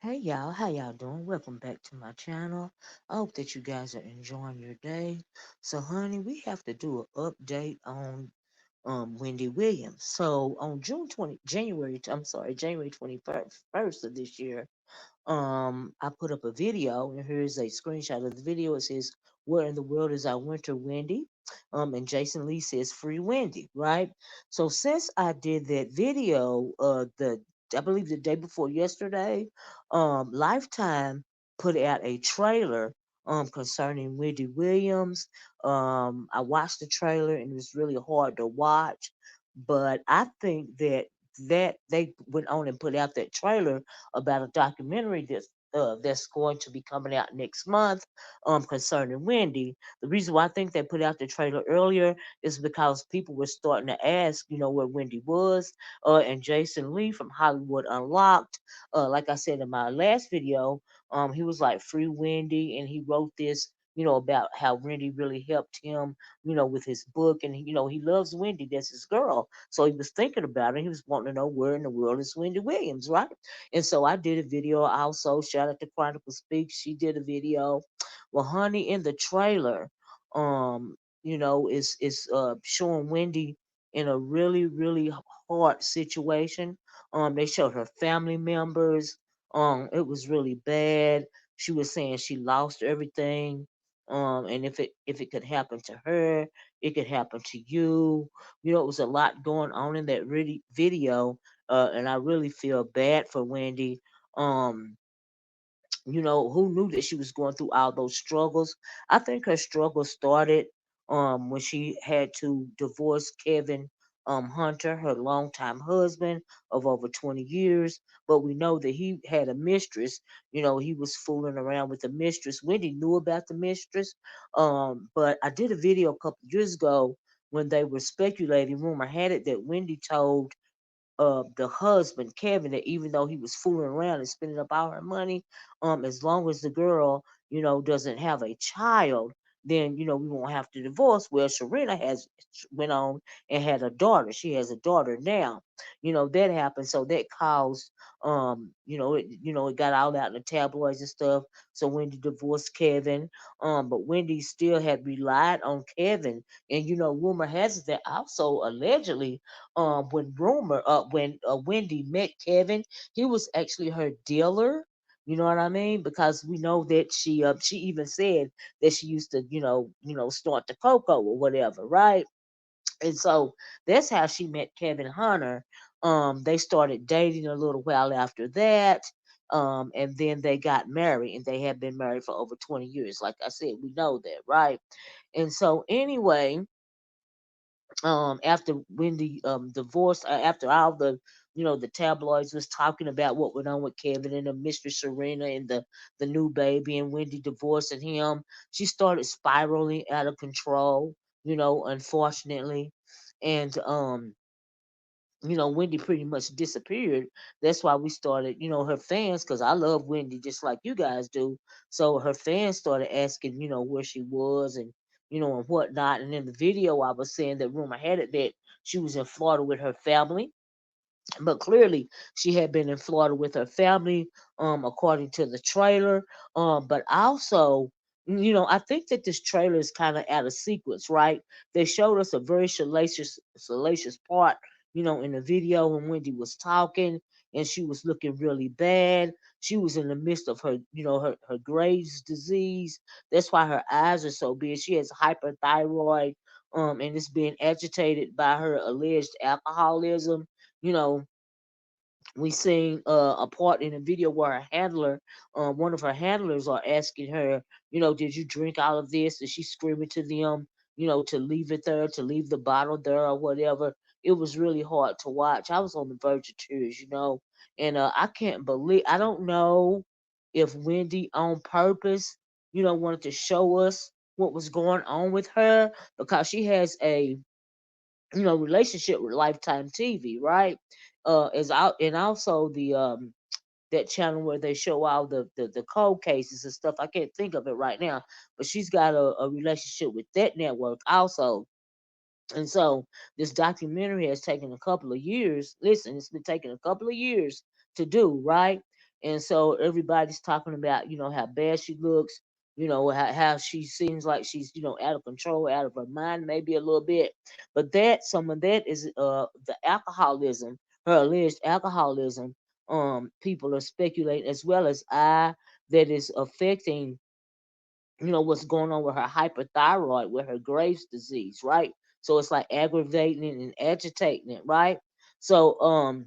Hey y'all, how y'all doing? Welcome back to my channel. I hope that you guys are enjoying your day. So, honey, we have to do an update on Wendy Williams. So, on January 21st of this year, I put up a video, and here's a screenshot of the video. It says, "Where in the world is our winter Wendy?" And Jason Lee says, "Free Wendy," right? So since I did that video, the I believe the day before yesterday, Lifetime put out a trailer concerning Wendy Williams. I watched the trailer and it was really hard to watch, but I think that they went on and put out that trailer about a documentary that's going to be coming out next month concerning Wendy. The reason why I think they put out the trailer earlier is because people were starting to ask, where Wendy was. And Jason Lee from Hollywood Unlocked, like I said in my last video, he was like free Wendy, and he wrote this. About how Wendy really helped him, with his book. And, he loves Wendy. That's his girl. So he was thinking about it. He was wanting to know where in the world is Wendy Williams, right? And so I did a video also. Shout out to Chronicle Speaks. She did a video. Well, honey, in the trailer, is showing Wendy in a really, really hard situation. They showed her family members. It was really bad. She was saying she lost everything. And if it could happen to her, it could happen to you. It was a lot going on in that really video, and I really feel bad for Wendy. Um, who knew that she was going through all those struggles? I think her struggle started when she had to divorce Kevin Hunter, her longtime husband of over 20 years. But we know that he had a mistress. He was fooling around with a mistress. Wendy knew about the mistress. But I did a video a couple years ago when they were speculating. Rumor had it that Wendy told the husband Kevin that even though he was fooling around and spending up all her money, as long as the girl doesn't have a child, then we won't have to divorce. Well, Sharina has went on and had a daughter. She has a daughter now. That happened, so that caused it got all out in the tabloids and stuff. So Wendy divorced Kevin, but Wendy still had relied on Kevin, and rumor has it that also allegedly when Wendy met Kevin, he was actually her dealer. You know what I mean? Because we know that she even said that she used to start the cocoa or whatever, right? And so that's how she met Kevin Hunter. They started dating a little while after that. And then they got married, and they have been married for over 20 years. Like I said, we know that, right? And so anyway, after Wendy divorced, after all the tabloids was talking about what went on with Kevin and the Mistress Serena and the new baby and Wendy divorcing him, she started spiraling out of control, unfortunately. And Wendy pretty much disappeared. That's why we started, her fans, because I love Wendy just like you guys do. So her fans started asking, where she was and whatnot. And in the video, I was saying that rumor had it that she was in Florida with her family, but clearly she had been in Florida with her family, according to the trailer. But also, I think that this trailer is kind of out of sequence, right? They showed us a very salacious part, in the video when Wendy was talking and she was looking really bad. She was in the midst of her Graves' disease. That's why her eyes are so big. She has hyperthyroid, and it's being agitated by her alleged alcoholism. You know, we seen a part in the video where one of her handlers are asking her, did you drink all of this? And she's screaming to them, to leave it there, to leave the bottle there or whatever. It was really hard to watch. I was on the verge of tears. And I don't know if Wendy on purpose, wanted to show us what was going on with her because she has a relationship with Lifetime TV, right? Is out and also the that channel where they show all the cold cases and stuff. I can't think of it right now, but she's got a relationship with that network also. And so this documentary has taken a couple of years. Listen, it's been taking a couple of years to do, right? And so everybody's talking about, how bad she looks, how she seems like she's, out of control, out of her mind, maybe a little bit. But that some of that is the alcoholism, her alleged alcoholism. People are speculating, as well as that is affecting, what's going on with her hyperthyroid, with her Graves' disease, right? So it's like aggravating it and agitating it, right? So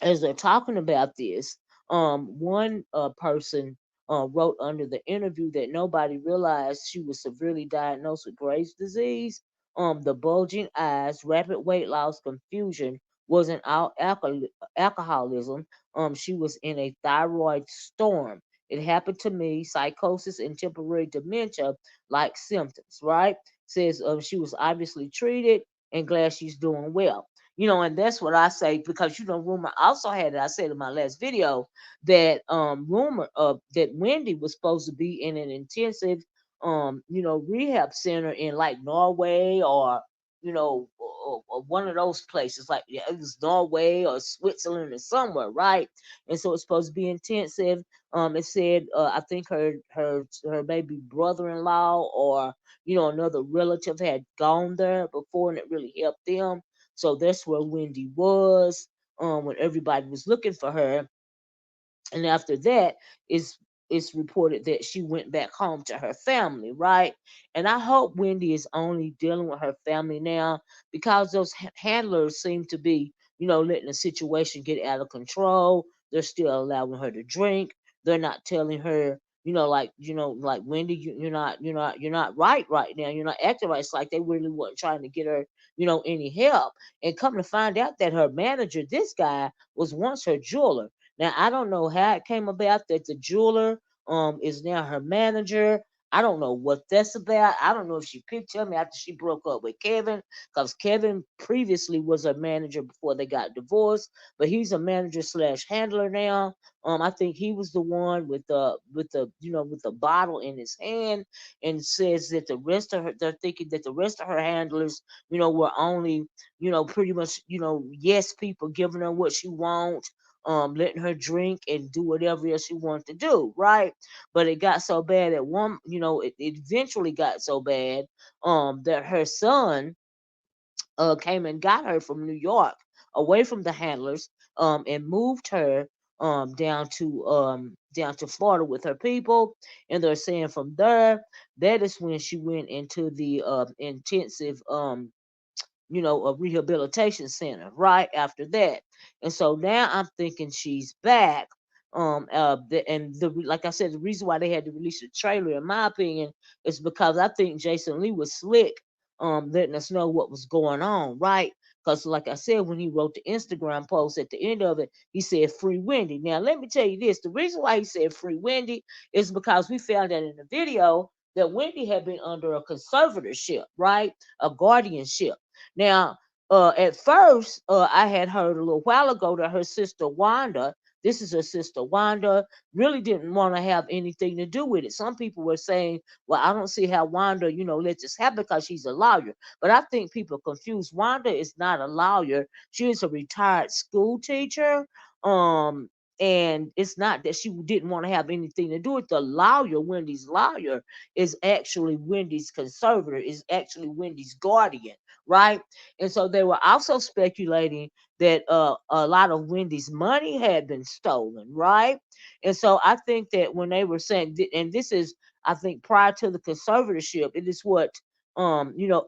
as they're talking about this, one person wrote under the interview that nobody realized she was severely diagnosed with Graves' disease. The bulging eyes, rapid weight loss, confusion wasn't all alcoholism. She was in a thyroid storm. It happened to me, psychosis and temporary dementia like symptoms, right? Says she was obviously treated and glad she's doing well. And that's what I say, because rumor also had it. I said in my last video that rumor of that Wendy was supposed to be in an intensive rehab center in like Norway, or one of those places, like, yeah, it was Norway or Switzerland or somewhere, right? And so it's supposed to be intensive. It said I think her maybe brother-in-law or another relative had gone there before, and it really helped them. So that's where Wendy was when everybody was looking for her. And after that, it's it's reported that she went back home to her family, right? And I hope Wendy is only dealing with her family now, because those handlers seem to be, letting the situation get out of control. They're still allowing her to drink. They're not telling her, like Wendy, you're not right now. You're not acting right. It's like they really weren't trying to get her, any help. And come to find out that her manager, this guy, was once her jeweler. Now I don't know how it came about that the jeweler is now her manager. I don't know what that's about. I don't know if she picked him after she broke up with Kevin, because Kevin previously was a manager before they got divorced, but he's a manager slash handler now. I think he was the one with the bottle in his hand, and says that the rest of her, they're thinking that the rest of her handlers, were only, pretty much, yes people, giving her what she wants, letting her drink and do whatever else she wanted to do, right? But it got so bad at one, it eventually got so bad that her son came and got her from New York, away from the handlers, and moved her down to Florida with her people. And they're saying from there, that is when she went into the intensive a rehabilitation center right after that. And so now I'm thinking she's back. Like I said, the reason why they had to release the trailer, in my opinion, is because I think Jason Lee was slick, letting us know what was going on, right? Because, like I said, when he wrote the Instagram post at the end of it, he said "Free Wendy." Now, let me tell you this: the reason why he said "Free Wendy" is because we found out in the video that Wendy had been under a conservatorship, right? A guardianship. Now, at first, I had heard a little while ago that her sister Wanda, this is her sister Wanda, really didn't want to have anything to do with it. Some people were saying, well, I don't see how Wanda, let this happen because she's a lawyer. But I think people confuse. Wanda is not a lawyer. She is a retired school teacher. Um, and it's not that she didn't want to have anything to do with the lawyer. Wendy's lawyer is actually Wendy's conservator, is actually Wendy's guardian, right? And so they were also speculating that a lot of Wendy's money had been stolen, right? And so I think that when they were saying, and this is, I think, prior to the conservatorship, it is what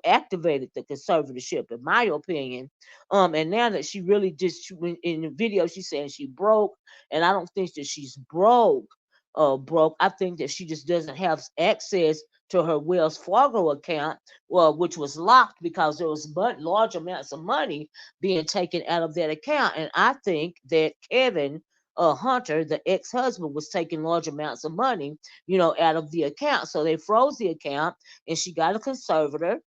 activated the conservatorship, in my opinion. And now that she really just in the video, she's saying she broke, and I don't think that she's broke. I think that she just doesn't have access to her Wells Fargo account, well, which was locked because there was large amounts of money being taken out of that account. And I think that Kevin Hunter, the ex-husband, was taking large amounts of money, out of the account. So they froze the account, and she got a conservator.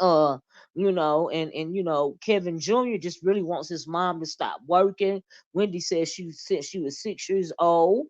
uh Kevin Jr. just really wants his mom to stop working. Wendy says since she was 6 years old,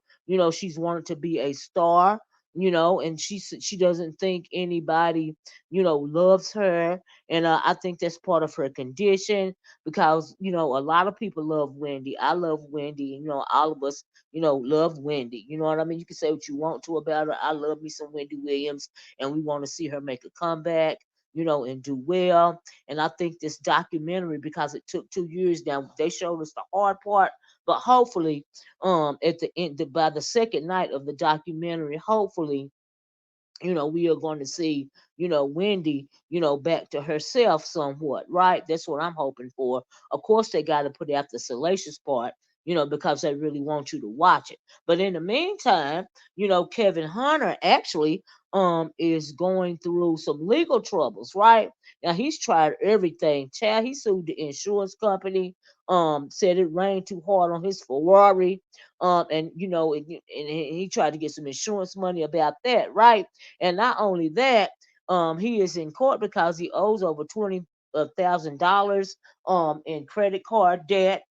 she's wanted to be a star. and she doesn't think anybody, loves her. And I think that's part of her condition, because a lot of people love Wendy. I love Wendy, and all of us, love Wendy. You know what I mean? You can say what you want to about her. I love me some Wendy Williams, and we want to see her make a comeback, and do well. And I think this documentary, because it took 2 years now, they showed us the hard part, but hopefully, at the end, by the second night of the documentary, hopefully, we are going to see, Wendy, back to herself somewhat, right? That's what I'm hoping for. Of course, they got to put out the salacious part, because they really want you to watch it. But in the meantime, Kevin Hunter actually is going through some legal troubles, right? Now he's tried everything. Child, he sued the insurance company, said it rained too hard on his Ferrari, and he tried to get some insurance money about that, right? And not only that, he is in court because he owes over $20,000 in credit card debt.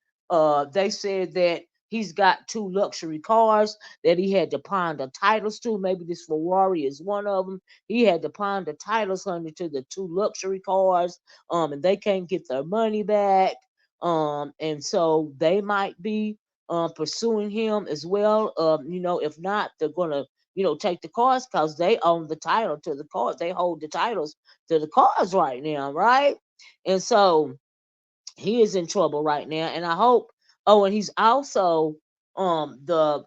They said that he's got two luxury cars that he had to pawn the titles to. Maybe this Ferrari is one of them. He had to pawn the titles, honey, to the two luxury cars, and they can't get their money back. And so they might be pursuing him as well. If not, they're gonna take the cars because they own the title to the cars. They hold the titles to the cars right now, right? And so he is in trouble right now, and I hope. Oh, and he's also the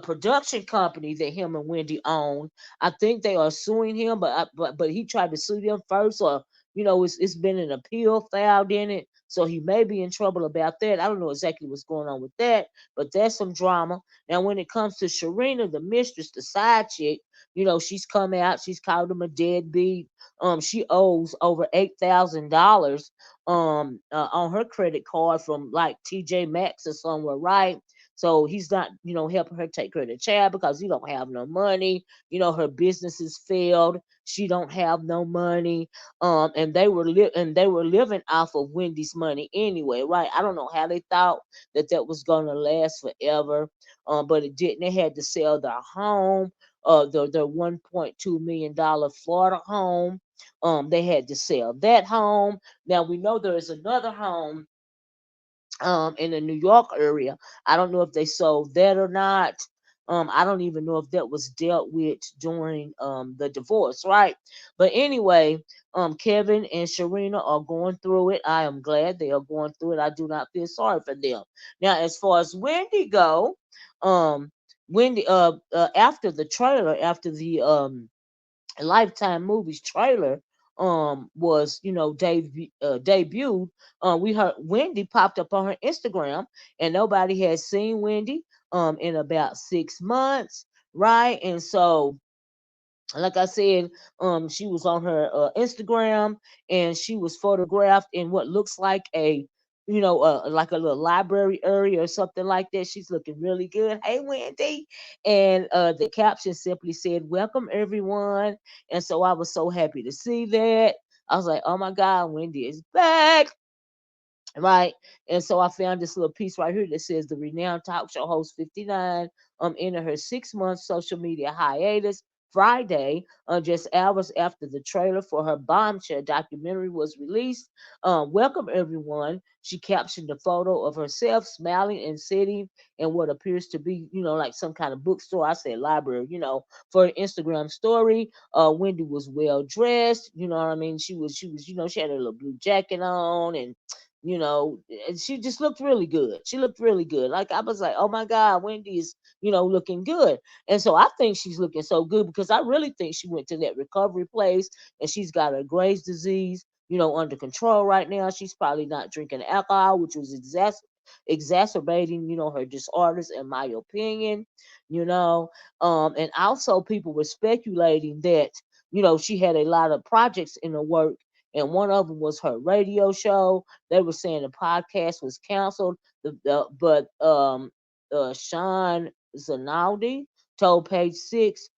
production company that him and Wendy own. I think they are suing him, but he tried to sue them first, or it's been an appeal filed in it, so he may be in trouble about that. I don't know exactly what's going on with that, but there's some drama. Now, when it comes to Sharina, the mistress, the side chick, she's come out. She's called him a deadbeat. She owes over $8,000 on her credit card from like TJ Maxx or somewhere, right? So he's not, helping her take care of the child because he don't have no money. Her business has failed. She don't have no money. And they were living off of Wendy's money anyway, right? I don't know how they thought that was gonna last forever, but it didn't. They had to sell their home, their $1.2 million Florida home. They had to sell that home. Now we know there is another home in the New York area. I don't know if they sold that or not. I don't even know if that was dealt with during the divorce, right? But anyway, Kevin and Sharina are going through it. I am glad they are going through it. I do not feel sorry for them. Now, as far as Wendy go, um, Wendy, after the trailer, after the Lifetime movies trailer was debuted, we heard Wendy popped up on her Instagram, and nobody had seen Wendy in about 6 months, right? And so, like I said, she was on her Instagram, and she was photographed in what looks like like a little library area or something like that. She's looking really good. Hey, Wendy. And the caption simply said, "Welcome, everyone." And so I was so happy to see that. I was like, oh my God, Wendy is back. Right. And so I found this little piece right here that says the renowned talk show host 59 entered her 6 month social media hiatus Friday, just hours after the trailer for her bombshell documentary was released. Welcome everyone. She captioned a photo of herself smiling and sitting in what appears to be, like some kind of bookstore. I said library, for an Instagram story. Wendy was well dressed, you know what I mean? She was, she had a little blue jacket on, and and she just looked really good. She looked really good. Like I was like, oh my God, Wendy is, looking good. And so I think she's looking so good because I really think she went to that recovery place and she's got her Graves' disease, under control right now. She's probably not drinking alcohol, which was exacerbating, her disorders, in my opinion, you know. And also people were speculating that, she had a lot of projects in the work, and one of them was her radio show. They were saying the podcast was canceled, but Sean Zanaldi told Page Six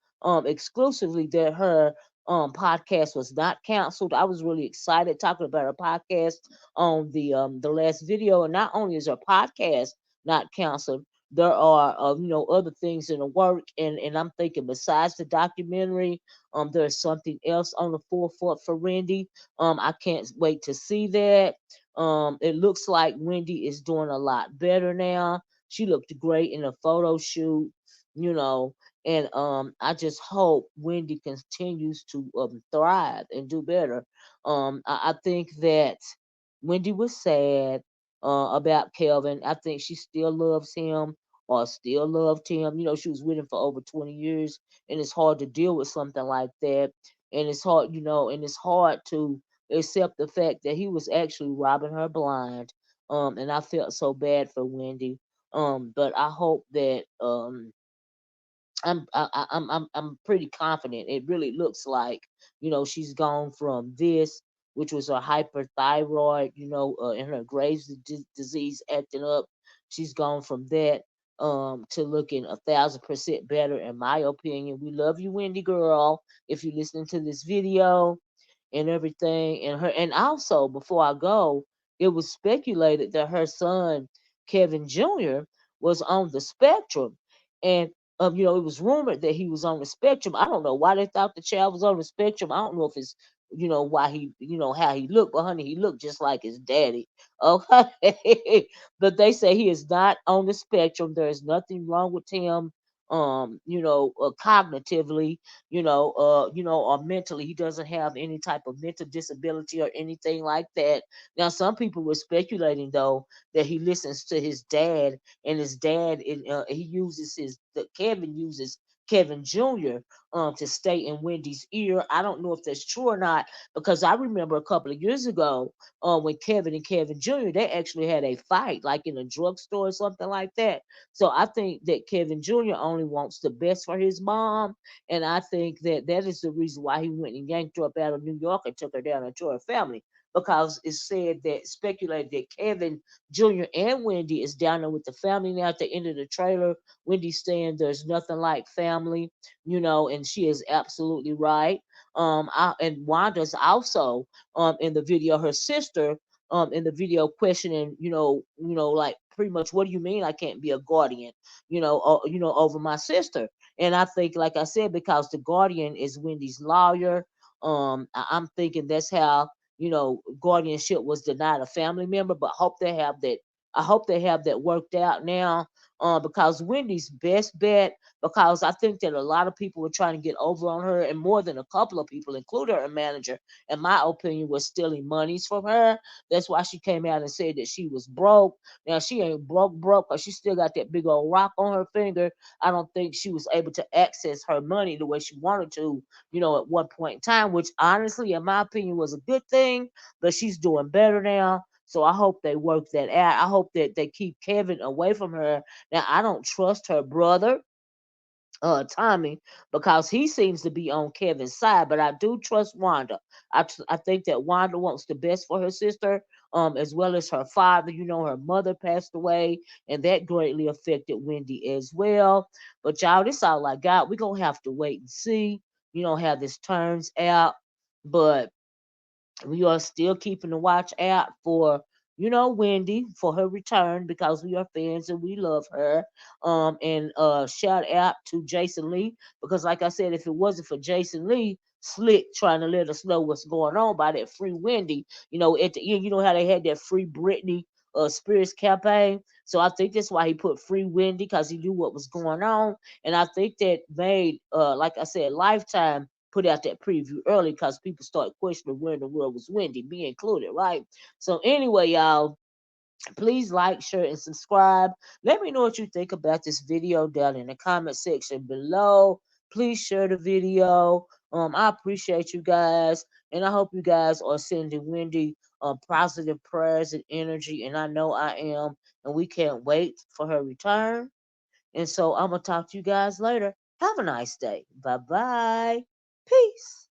exclusively that her podcast was not canceled. I was really excited talking about her podcast on the last video, and not only is her podcast not canceled, there are other things in the work, and I'm thinking besides the documentary, there's something else on the forefront for Wendy. I can't wait to see that. It looks like Wendy is doing a lot better now. She looked great in a photo shoot, you know, and I just hope Wendy continues to thrive and do better. I think that Wendy was sad about Kelvin. I think she still loves him or still loved him. She was with him for over 20 years, and it's hard to deal with something like that. And it's hard, and it's hard to accept the fact that he was actually robbing her blind. And I felt so bad for Wendy. But I hope that I'm pretty confident. It really looks like she's gone from this, which was a hyperthyroid, and her Graves' disease acting up. She's gone from that to looking 1,000% better, in my opinion. We love you, Wendy girl. If you're listening to this video, and everything. And also, before I go, it was speculated that her son Kevin Jr. was on the spectrum, and it was rumored that he was on the spectrum. I don't know why they thought the child was on the spectrum. I don't know if it's why he how he looked, but honey, he looked just like his daddy. Okay, but they say he is not on the spectrum. There is nothing wrong with him. Cognitively, or mentally. He doesn't have any type of mental disability or anything like that. Now, some people were speculating though that he listens to his dad, and his dad, he uses Kevin uses Kevin Jr. To stay in Wendy's ear. I don't know if that's true or not, because I remember a couple of years ago, when Kevin and Kevin Jr. they actually had a fight, like in a drugstore or something like that. So I think that Kevin Jr. only wants the best for his mom, and I think that that is the reason why he went and yanked her up out of New York and took her down into her family. Because it's said that speculated that Kevin Jr. and Wendy is down there with the family now. At the end of the trailer, Wendy's saying there's nothing like family, and she is absolutely right. And Wanda's also in the video, her sister in the video questioning, like pretty much, what do you mean I can't be a guardian, over my sister? And I think, like I said, because the guardian is Wendy's lawyer, I'm thinking that's how guardianship was denied a family member. But hope they have that. I hope they have that worked out now. Because Wendy's best bet, because I think that a lot of people were trying to get over on her, and more than a couple of people, including her manager, in my opinion, was stealing monies from her. That's why she came out and said that she was broke. Now she ain't broke, because she still got that big old rock on her finger. I don't think she was able to access her money the way she wanted to, at one point in time, which honestly, in my opinion, was a good thing. But she's doing better now. So I hope they work that out. I hope that they keep Kevin away from her. Now, I don't trust her brother, Tommy, because he seems to be on Kevin's side, but I do trust Wanda. I think that Wanda wants the best for her sister, as well as her father. Her mother passed away, and that greatly affected Wendy as well. But y'all, this all I got. We're gonna have to wait and see, how this turns out. But we are still keeping the watch out for Wendy, for her return, because we are fans and we love her. And shout out to Jason Lee, because like I said, if it wasn't for Jason Lee slick trying to let us know what's going on by that free Wendy, at the end, how they had that free Britney Spears campaign. So I think that's why he put free Wendy, because he knew what was going on. And I think that made, like I said, Lifetime put out that preview early, because people started questioning where in the world was Wendy, me included, right? So anyway, y'all, please like, share, and subscribe. Let me know what you think about this video down in the comment section below. Please share the video. I appreciate you guys, and I hope you guys are sending Wendy positive prayers and energy, and I know I am, and we can't wait for her return. And so I'm gonna talk to you guys later. Have a nice day. Bye bye. Peace.